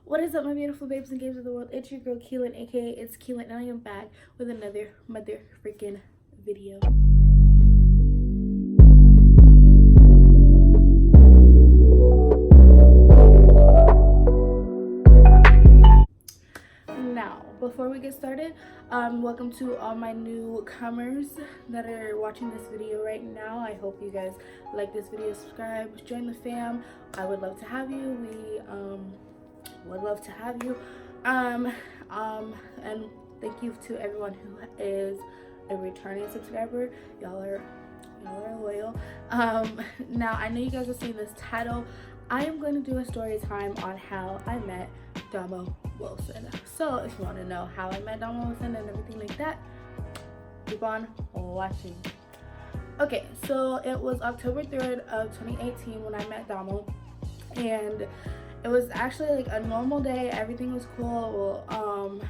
What is up, my beautiful babes and games of the world? It's your girl Keelan, aka It's Keelan, and I am back with another mother freaking video. Now, before we get started, welcome to all my newcomers that are watching this video right now. I hope you guys like this video, subscribe, join the fam. I would love to have you. We would love to have you. And thank you to everyone who is a returning subscriber. Y'all are loyal. Now I know you guys have seen this title. I am going to do a story time on how I met Domo Wilson. So if you want to know how I met Domo Wilson and everything like that, keep on watching. Okay, so it was October 3rd of 2018 when I met Domo, and it was actually like a normal day. Everything was cool. Well,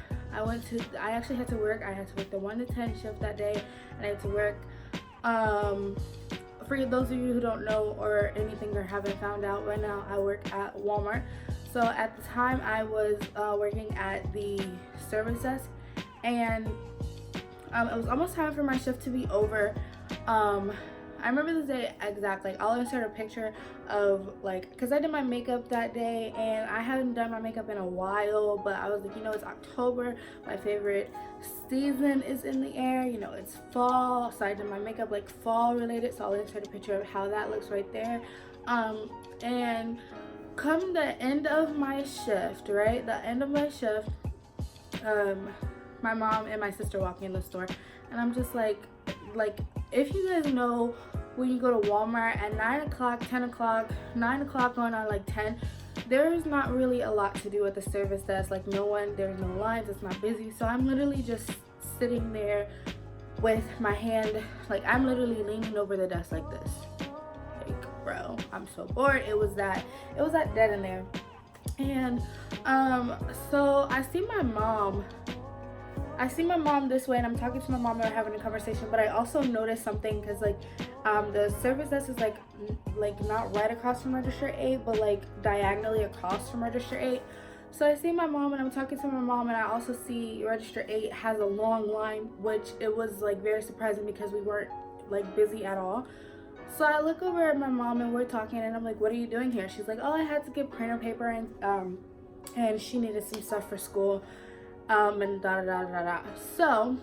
I actually had to work. I had to work the 1 to 10 shift that day, and I had to work. For those of you who don't know or anything or haven't found out, right now I work at Walmart. So at the time I was working at the service desk, and it was almost time for my shift to be over. I remember this day exactly. I'll insert a picture of, like, because I did my makeup that day and I haven't done my makeup in a while, but I was like, you know, it's October, my favorite season is in the air, you know, it's fall, so I did my makeup like fall related, so I'll insert a picture of how that looks right there. And come the end of my shift, right, the end of my shift, my mom and my sister walking in the store, and I'm just like if you guys know, when you go to Walmart at 9 o'clock, 10 o'clock, 9 o'clock going on like 10, there's not really a lot to do at the service desk. Like there's no lines, it's not busy. So I'm literally just sitting there with my hand, like I'm literally leaning over the desk like this. Like, bro, I'm so bored. It was that dead in there. And so I see my mom this way, and I'm talking to my mom and we're having a conversation, but I also noticed something, because like the service desk is like not right across from register 8, but like diagonally across from register 8. So I see my mom and I'm talking to my mom, and I also see register 8 has a long line, which it was like very surprising because we weren't like busy at all. So I look over at my mom and we're talking, and I'm like, what are you doing here? She's like, oh, I had to get printer paper and she needed some stuff for school. And da da da da da. So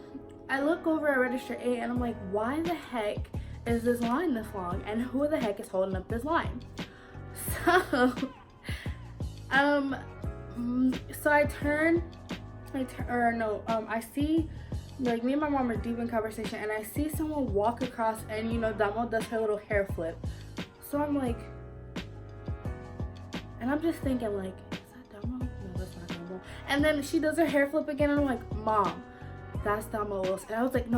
I look over at register 8 and I'm like, why the heck is this line this long? And who the heck is holding up this line? So so I see, like, me and my mom are deep in conversation, and I see someone walk across, and you know, Domo does her little hair flip. So I'm like, and I'm just thinking, like, and then she does her hair flip again, and I'm like, Mom, that's Domo Wilson. And I was like,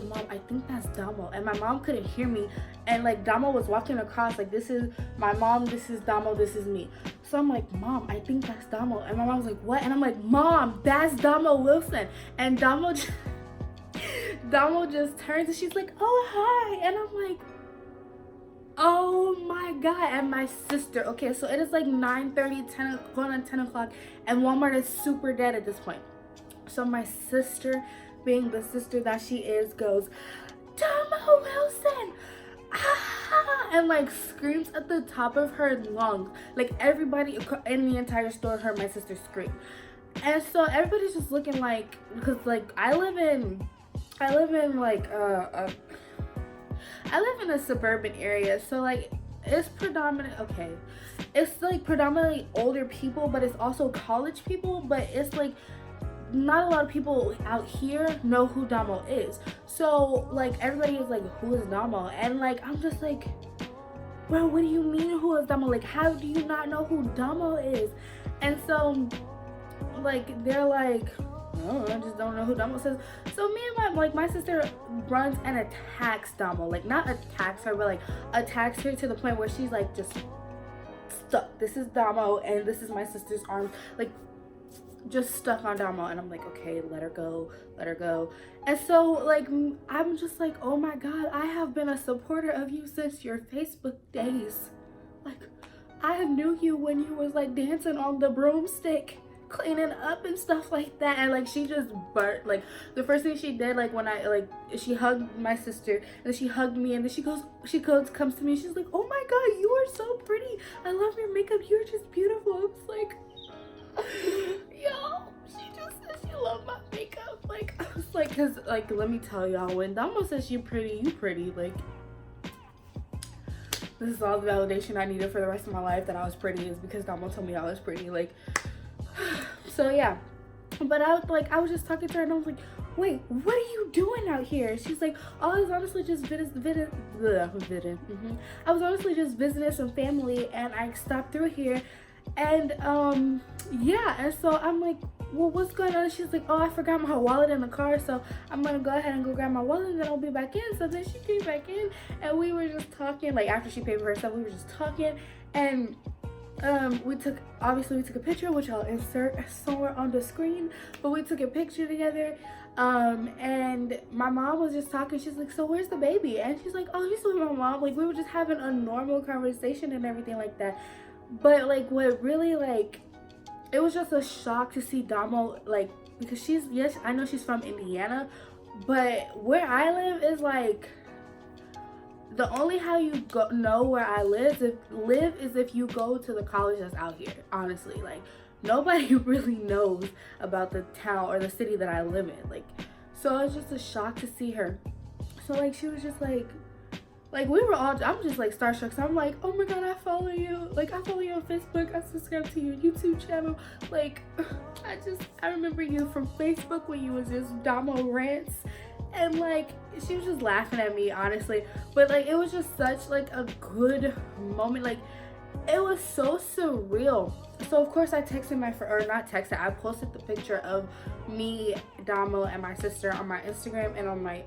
Mom, I think that's Domo. And my mom couldn't hear me, and like Domo was walking across, like, this is my mom, this is Domo, this is me. So I'm like, Mom, I think that's Domo. And my mom was like, what? And I'm like, Mom, that's Domo Wilson. And Domo just turns and she's like, oh, hi. And I'm like, oh my god. And my sister, okay, so it is like 9:30, 10, going on 10 o'clock, and Walmart is super dead at this point. So my sister, being the sister that she is, goes, Domo Wilson, ah, and like screams at the top of her lungs. Like everybody in the entire store heard my sister scream. And so everybody's just looking, like, because like I live in a suburban area, so like it's like predominantly older people, but it's also college people, but it's like not a lot of people out here know who Domo is. So like everybody is like, who is Domo? And like I'm just like, bro, what do you mean who is Domo? Like, how do you not know who Domo is? And so like they're like, no, I just don't know who Domo is. So me and my sister runs and attacks Domo. Like, not attacks her, but like attacks her to the point where she's like just stuck. This is Domo and this is my sister's arms, like just stuck on Domo. And I'm like, okay, let her go. And so like I'm just like, oh my god, I have been a supporter of you since your Facebook days. Like, I knew you when you was like dancing on the broomstick, cleaning up and stuff like that. And like she just burnt, like the first thing she did, like when I like she hugged my sister and she hugged me, and then comes to me, she's like, oh my god, you are so pretty, I love your makeup, you're just beautiful. I was like, yo, she just said she loved my makeup. Like I was like, cause like let me tell y'all, when Domo says you pretty, like this is all the validation I needed for the rest of my life that I was pretty, is because Domo told me I was pretty. Like, so yeah. But I was just talking to her and I was like, wait, what are you doing out here? She's like, oh, I was honestly just I was honestly just visiting some family and I stopped through here. And yeah, and so I'm like, well, what's going on? She's like, oh, I forgot my wallet in the car, so I'm gonna go ahead and go grab my wallet and then I'll be back in. So then she came back in and we were just talking. Like after she paid for herself, we were just talking, and we took a picture, which I'll insert somewhere on the screen, but we took a picture together. And my mom was just talking. She's like, so where's the baby? And she's like, oh, he's with my mom. Like we were just having a normal conversation and everything like that. But like what really, like, it was just a shock to see Domo, like, because yes, I know she's from Indiana, but where I live is like, the only how you know where I live is if you go to the college that's out here. Honestly, like nobody really knows about the town or the city that I live in. Like, so it's just a shock to see her. So like she was just like we were all, I'm just like starstruck. So I'm like, oh my god, I follow you. Like I follow you on Facebook. I subscribe to your YouTube channel. Like I remember you from Facebook when you was just Domo Rants. And like she was just laughing at me, honestly. But like it was just such like a good moment. Like it was so surreal. So of course I texted I posted the picture of me, Domo, and my sister on my Instagram and on my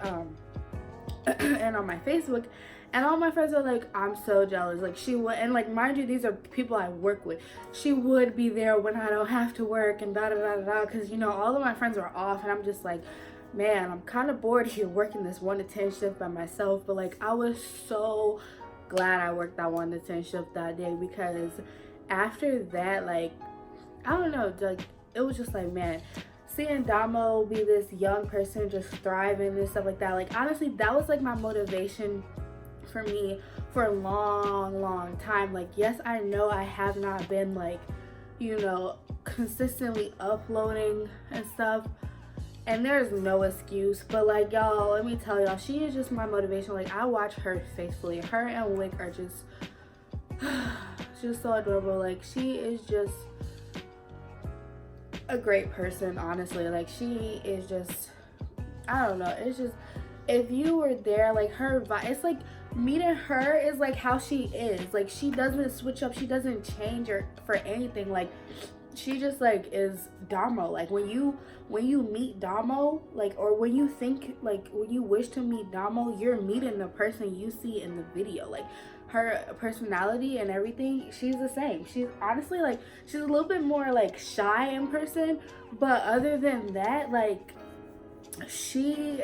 and on my Facebook, and all my friends are like, I'm so jealous. Like she would, and like mind you, these are people I work with. She would be there when I don't have to work and da da da da, because you know all of my friends are off, and I'm just like, man, I'm kind of bored here working this 1 to 10 shift by myself. But like I was so glad I worked that 1 to 10 shift that day, because after that, like I don't know, like it was just like, man, seeing Domo be this young person just thriving and stuff like that, like honestly that was like my motivation for me for a long time. Like yes, I know I have not been like, you know, consistently uploading and stuff, and there's no excuse, but like y'all, let me tell y'all, she is just my motivation. Like I watch her faithfully. Her and Wick are just she's so adorable. Like she is just a great person, honestly. Like she is just, I don't know, it's just, if you were there, like her vibe, it's like meeting her is like how she is. Like she doesn't switch up, she doesn't change or for anything. Like she just like is Domo. Like when you meet Domo, like, or when you think, like when you wish to meet Domo, you're meeting the person you see in the video. Like her personality and everything, she's the same. She's honestly like, she's a little bit more like shy in person, but other than that, like she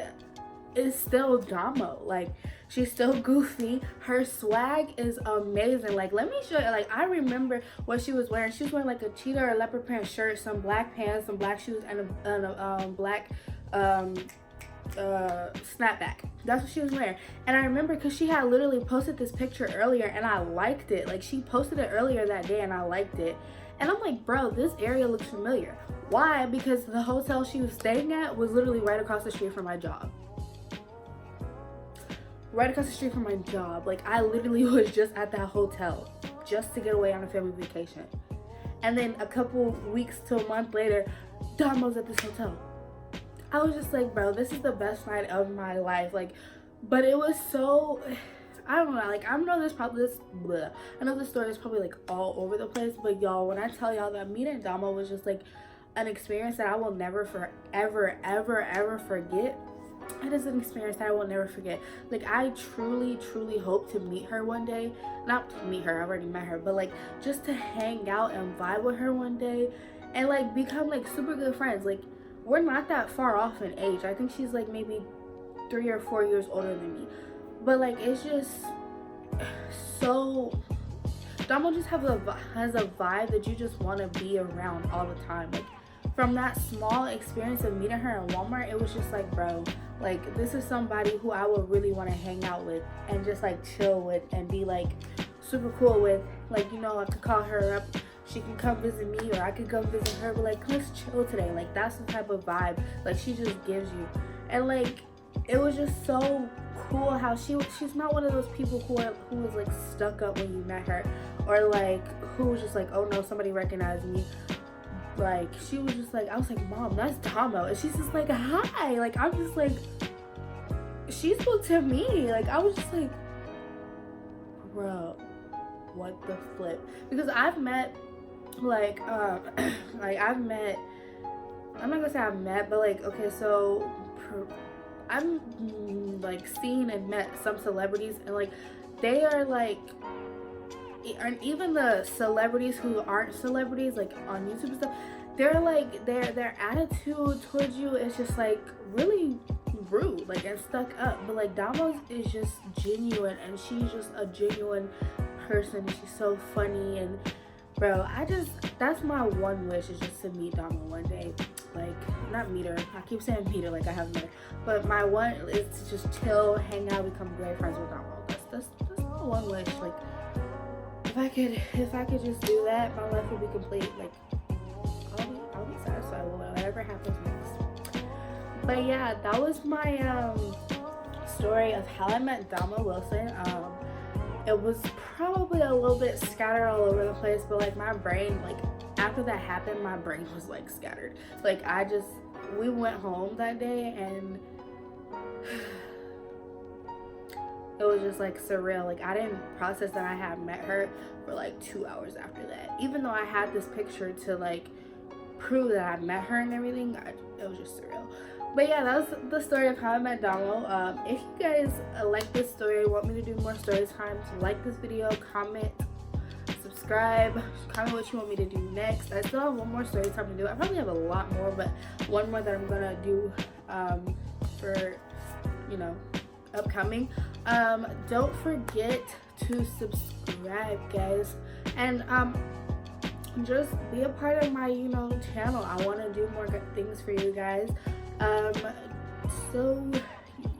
is still Domo. Like she's still goofy. Her swag is amazing. Like let me show you. Like I remember what she was wearing. She was wearing like a cheetah or leopard print shirt, some black pants, some black shoes, and a black snapback. That's what she was wearing. And I remember because she had literally posted this picture earlier and I liked it. Like she posted it earlier that day and I liked it. And I'm like, bro, this area looks familiar. Why? Because the hotel she was staying at was literally right across the street from my job. Right across the street from my job. Like I literally was just at that hotel just to get away on a family vacation. And then a couple weeks to a month later, Domo's at this hotel. I was just like, bro, this is the best night of my life. Like, but it was so, I don't know, like I know this I know this story is probably like all over the place, but y'all, when I tell y'all that meeting Domo was just like an experience that I will never ever forget. It is an experience that I will never forget. Like I truly hope to meet her one day. Not to meet her, I already met her, but like just to hang out and vibe with her one day and like become like super good friends. Like we're not that far off in age. I think she's like maybe 3 or 4 years older than me, but like it's just so, Domo just has a vibe that you just want to be around all the time. Like, from that small experience of meeting her in Walmart, it was just like, bro, like, this is somebody who I would really want to hang out with and just like chill with and be like super cool with. Like, you know, I could call her up, she can come visit me, or I could come visit her, but like, let's chill today. Like, that's the type of vibe like she just gives you. And like, it was just so cool how she's not one of those people who was like stuck up when you met her, or like who was just like, oh no, somebody recognized me. Like, she was just like, I was like, Mom, that's Domo. And she's just like, hi. Like, I'm just like, she spoke to me. Like, I was just like, bro, what the flip? Because I've met like like I've met, I'm not gonna say I've met, but like, okay, so I'm like seen and met some celebrities, and like they are like, and even the celebrities who aren't celebrities, like on YouTube and stuff, they're like, their attitude towards you is just like really rude, like, and stuck up. But like, Domo is just genuine, and she's just a genuine person, and she's so funny. And bro, that's my one wish, is just to meet Domo one day. Like, not meet her, I keep saying meet her like I haven't met her, but my one is to just chill, hang out, become great friends with Domo. That's my one wish. Like, if I could just do that, my life would be complete. Like, I'll be satisfied with whatever happens next. But yeah, that was my story of how I met Domo Wilson. It was probably a little bit scattered all over the place, but like, my brain, like, after that happened, my brain was like scattered. Like, we went home that day, and it was just like surreal. Like, I didn't process that I had met her for like 2 hours after that. Even though I had this picture to like prove that I met her and everything, it was just surreal. But yeah, that was the story of how I met Domo. If you guys like this story, want me to do more story times, like this video, comment, subscribe, comment what you want me to do next. I still have one more story time to do. I probably have a lot more, but one more that I'm gonna do for, you know, upcoming. Don't forget to subscribe, guys, and just be a part of my, you know, channel. I want to do more good things for you guys. So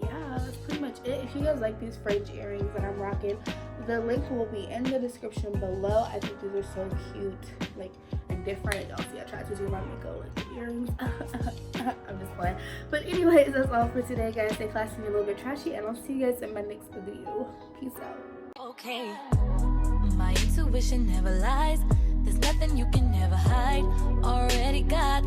yeah, that's pretty much it. If you guys like these French earrings that I'm rocking, the link will be in the description below. I think these are so cute, like, and different. Y'all see, I tried to do my makeup like the earrings. I'm just playing. But anyways, that's all for today, guys. Stay classy and a little bit trashy, and I'll see you guys in my next video. Peace out. Okay, my intuition never lies. There's nothing you can never hide. Already got the